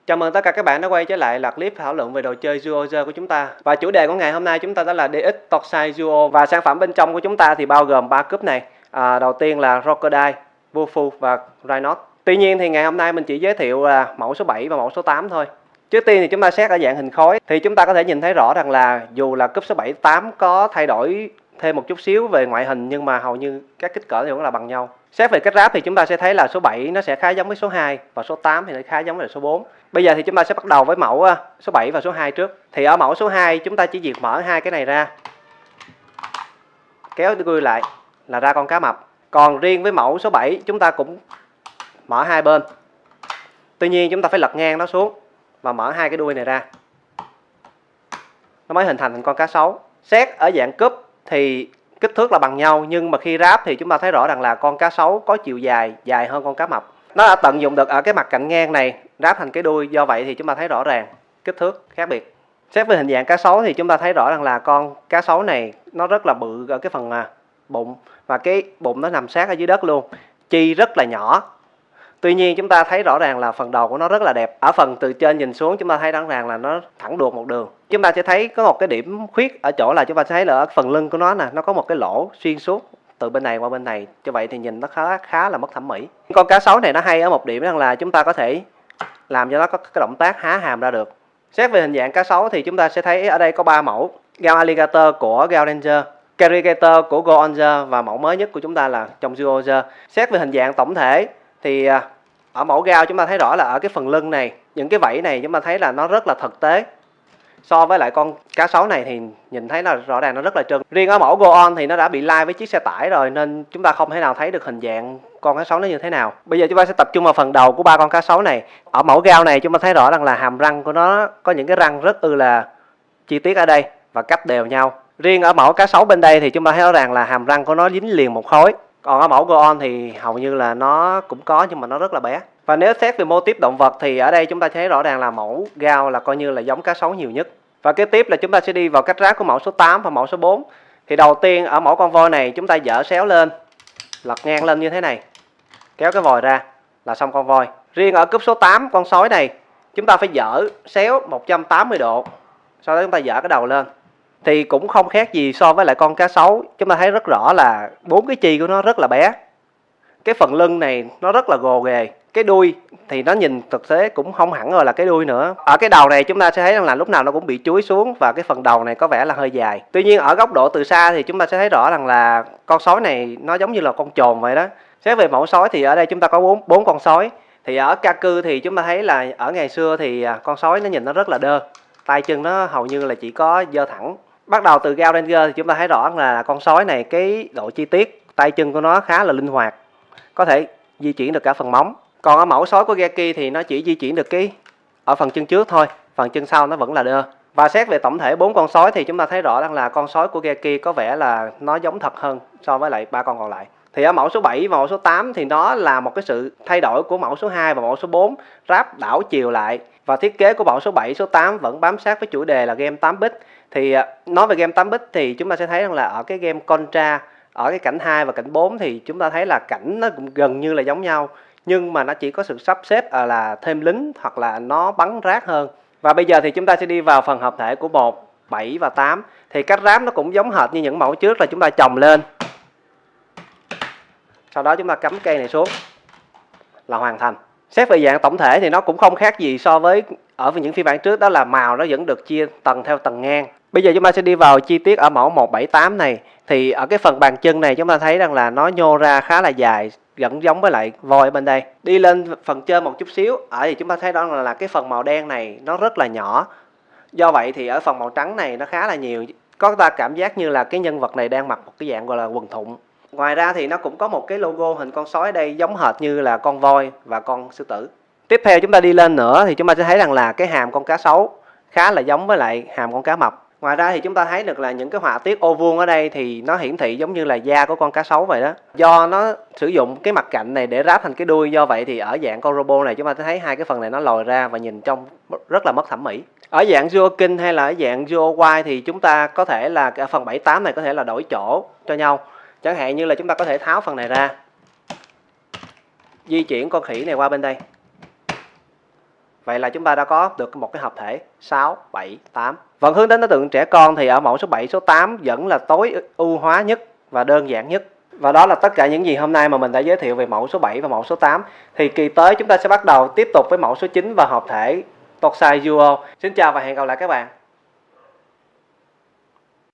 Chào mừng tất cả các bạn đã quay trở lại loạt clip thảo luận về đồ chơi Duozer của chúng ta. Và chủ đề của ngày hôm nay chúng ta đó là DX Torsai Duo, và sản phẩm bên trong của chúng ta thì bao gồm 3 cúp này. Đầu tiên là Crocodile, Bufu và Rhinox. Tuy nhiên thì ngày hôm nay mình chỉ giới thiệu là mẫu số 7 và mẫu số 8 thôi. Trước tiên thì chúng ta xét ở dạng hình khối thì chúng ta có thể nhìn thấy rõ rằng là dù là cúp số 7, 8 có thay đổi thêm một chút xíu về ngoại hình nhưng mà hầu như các kích cỡ thì vẫn là bằng nhau. Xét về cách ráp thì chúng ta sẽ thấy là số 7 nó sẽ khá giống với số 2 và số 8 thì nó khá giống với số 4. Bây giờ thì chúng ta sẽ bắt đầu với mẫu số 7 và số 2 trước. Thì ở mẫu số 2 chúng ta chỉ việc mở hai cái này ra, kéo đuôi lại là ra con cá mập. Còn riêng với mẫu số 7 chúng ta cũng mở hai bên. Tuy nhiên chúng ta phải lật ngang nó xuống và mở hai cái đuôi này ra, nó mới hình thành con cá sấu. Xét ở dạng cúp thì kích thước là bằng nhau, nhưng mà khi ráp thì chúng ta thấy rõ rằng là con cá sấu có chiều dài hơn con cá mập. Nó đã tận dụng được ở cái mặt cạnh ngang này ráp thành cái đuôi, do vậy thì chúng ta thấy rõ ràng kích thước khác biệt. Xét về hình dạng cá sấu thì chúng ta thấy rõ rằng là con cá sấu này nó rất là bự ở cái phần bụng, và cái bụng nó nằm sát ở dưới đất luôn, chi rất là nhỏ. Tuy nhiên chúng ta thấy rõ ràng là phần đầu của nó rất là đẹp. Ở phần từ trên nhìn xuống chúng ta thấy rõ ràng là nó thẳng đuột một đường. Chúng ta sẽ thấy có một cái điểm khuyết ở chỗ là chúng ta thấy là ở phần lưng của nó nè, nó có một cái lỗ xuyên suốt từ bên này qua bên này, cho vậy thì nhìn nó khá là mất thẩm mỹ. Con cá sấu này nó hay ở một điểm rằng là chúng ta có thể làm cho nó có cái động tác há hàm ra được. Xét về hình dạng cá sấu thì chúng ta sẽ thấy ở đây có 3 mẫu: Gao Alligator của Gao Ranger, Caricator của Go Onger và mẫu mới nhất của chúng ta là trong Duozer. Xét về hình dạng tổng thể thì ở mẫu Gao chúng ta thấy rõ là ở cái phần lưng này, những cái vảy này chúng ta thấy là nó rất là thực tế. So với lại con cá sấu này thì nhìn thấy là rõ ràng nó rất là trơn. Riêng ở mẫu Go On thì nó đã bị lai với chiếc xe tải rồi, nên chúng ta không thể nào thấy được hình dạng con cá sấu nó như thế nào. Bây giờ chúng ta sẽ tập trung vào phần đầu của ba con cá sấu này. Ở mẫu Gao này chúng ta thấy rõ rằng là hàm răng của nó có những cái răng rất là chi tiết ở đây và cách đều nhau. Riêng ở mẫu cá sấu bên đây thì chúng ta thấy rõ ràng là hàm răng của nó dính liền một khối. Còn ở mẫu Go On thì hầu như là nó cũng có nhưng mà nó rất là bé. Và nếu xét về mô típ động vật thì ở đây chúng ta thấy rõ ràng là mẫu Gao là coi như là giống cá sấu nhiều nhất. Và kế tiếp là chúng ta sẽ đi vào cách ráp của mẫu số 8 và mẫu số 4. Thì đầu tiên ở mẫu con voi này chúng ta dỡ xéo lên, lật ngang lên như thế này, kéo cái vòi ra là xong con voi. Riêng ở cúp số 8 con sói này chúng ta phải dỡ xéo 180 độ, sau đó chúng ta dỡ cái đầu lên. Thì cũng không khác gì so với lại con cá sấu. Chúng ta thấy rất rõ là 4 cái chi của nó rất là bé. Cái phần lưng này nó rất là gồ ghề. Cái đuôi thì nó nhìn thực tế cũng không hẳn rồi là cái đuôi nữa. Ở cái đầu này chúng ta sẽ thấy rằng là lúc nào nó cũng bị chúi xuống, và cái phần đầu này có vẻ là hơi dài. Tuy nhiên ở góc độ từ xa thì chúng ta sẽ thấy rõ rằng là con sói này nó giống như là con chồn vậy đó. Xét về mẫu sói thì ở đây chúng ta có 4 con sói. Thì ở Kaku thì chúng ta thấy là ở ngày xưa thì con sói nó nhìn nó rất là đơ, tay chân nó hầu như là chỉ có giơ thẳng. Bắt đầu từ Gao Ranger thì chúng ta thấy rõ là con sói này cái độ chi tiết tay chân của nó khá là linh hoạt, có thể di chuyển được cả phần móng. Còn ở mẫu sói của Geki thì nó chỉ di chuyển được cái ở phần chân trước thôi, phần chân sau nó vẫn là đơ. Và xét về tổng thể 4 con sói thì chúng ta thấy rõ rằng là con sói của Geki có vẻ là nó giống thật hơn so với lại 3 con còn lại. Thì ở mẫu số 7 và mẫu số 8 thì nó là một cái sự thay đổi của mẫu số 2 và mẫu số 4, ráp đảo chiều lại. Và thiết kế của mẫu số 7, số 8 vẫn bám sát với chủ đề là game 8-bit. Thì nói về game 8-bit thì chúng ta sẽ thấy rằng là ở cái game Contra, ở cái cảnh 2 và cảnh 4 thì chúng ta thấy là cảnh nó cũng gần như là giống nhau, nhưng mà nó chỉ có sự sắp xếp là thêm lính hoặc là nó bắn rác hơn. Và bây giờ thì chúng ta sẽ đi vào phần hợp thể của 1, 7 và 8. Thì cách ráp nó cũng giống hệt như những mẫu trước là chúng ta chồng lên, sau đó chúng ta cắm cây này xuống là hoàn thành. Xét về dạng tổng thể thì nó cũng không khác gì so với ở những phiên bản trước, đó là màu nó vẫn được chia tầng theo tầng ngang. Bây giờ chúng ta sẽ đi vào chi tiết ở mẫu 178 này. Thì ở cái phần bàn chân này chúng ta thấy rằng là nó nhô ra khá là dài, vẫn giống với lại voi ở bên đây. Đi lên phần trên một chút xíu, ở thì chúng ta thấy đó là cái phần màu đen này nó rất là nhỏ. Do vậy thì ở phần màu trắng này nó khá là nhiều. Có ta cảm giác như là cái nhân vật này đang mặc một cái dạng gọi là quần thụng. Ngoài ra thì nó cũng có một cái logo hình con sói đây giống hệt như là con voi và con sư tử. Tiếp theo chúng ta đi lên nữa thì chúng ta sẽ thấy rằng là cái hàm con cá sấu khá là giống với lại hàm con cá mập. Ngoài ra thì chúng ta thấy được là những cái họa tiết ô vuông ở đây thì nó hiển thị giống như là da của con cá sấu vậy đó. Do nó sử dụng cái mặt cạnh này để ráp thành cái đuôi, do vậy thì ở dạng con robot này chúng ta thấy hai cái phần này nó lồi ra và nhìn trông rất là mất thẩm mỹ. Ở dạng Duo King hay là ở dạng Duo Y thì chúng ta có thể là ở phần 7, 8 này có thể là đổi chỗ cho nhau. Chẳng hạn như là chúng ta có thể tháo phần này ra, di chuyển con khỉ này qua bên đây, Vậy là chúng ta đã có được một cái hợp thể 6, 7, 8. Vẫn hướng đến đối tượng trẻ con thì ở mẫu số 7, số 8 vẫn là tối ưu hóa nhất và đơn giản nhất. Và đó là tất cả những gì hôm nay mà mình đã giới thiệu về mẫu số 7 và mẫu số 8. Thì kỳ tới chúng ta sẽ bắt đầu tiếp tục với mẫu số 9 và hợp thể Torsai Duo. Xin chào và hẹn gặp lại các bạn.